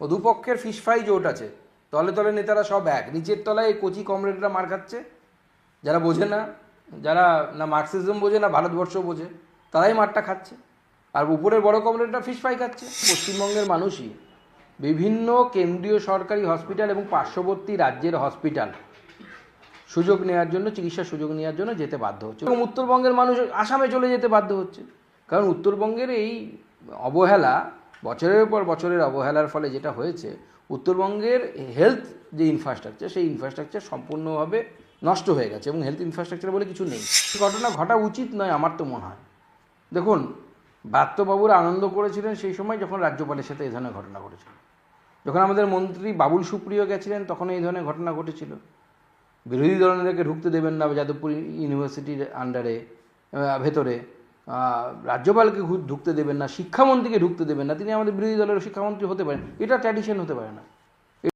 ও দুপক্ষের fish fry জোট আছে, তলে তলে নেতারা সব এক, নিচের তলায় এই কচি কমরেডরা মার খাচ্ছে, যারা বোঝে না, যারা না মার্কসিজম বোঝে না ভারতবর্ষ বোঝে, তারাই মারটা খাচ্ছে। আর উপরের বড় কমরেডরা ফিশ ফ্রাই খাচ্ছে। পশ্চিমবঙ্গের মানুষই বিভিন্ন কেন্দ্রীয় সরকারি হসপিটাল এবং পার্শ্ববর্তী রাজ্যের হসপিটাল সুযোগ নেওয়ার জন্য, চিকিৎসার সুযোগ নেওয়ার জন্য যেতে বাধ্য হচ্ছে, এবং উত্তরবঙ্গের মানুষ আসামে চলে যেতে বাধ্য হচ্ছে। কারণ উত্তরবঙ্গের এই অবহেলা, বছরের পর বছরের অবহেলার ফলে যেটা হয়েছে, উত্তরবঙ্গের হেলথ যে ইনফ্রাস্ট্রাকচার, সেই ইনফ্রাস্ট্রাকচার সম্পূর্ণভাবে নষ্ট হয়ে গেছে, এবং হেলথ ইনফ্রাস্ট্রাকচার বলে কিছু নেই। ঘটনা ঘটা উচিত নয় আমার তো মনে হয়। দেখুন, ব্রাত্যবাবুরা আনন্দ করেছিলেন সেই সময় যখন রাজ্যপালের সাথে এই ধরনের ঘটনা ঘটেছিল। যখন আমাদের মন্ত্রী বাবুল সুপ্রিয় গেছিলেন তখন এই ধরনের ঘটনা ঘটেছিল। বিরোধী দলনেতাকে ঢুকতে দেবেন না যাদবপুর ইউনিভার্সিটির আন্ডারে, ভেতরে রাজ্যপালকে ঢুকতে দেবেন না, শিক্ষামন্ত্রীকে ঢুকতে দেবেন না, তিনি আমাদের বিরোধী দলের শিক্ষামন্ত্রী হতে পারেন, এটা ট্র্যাডিশন হতে পারে না।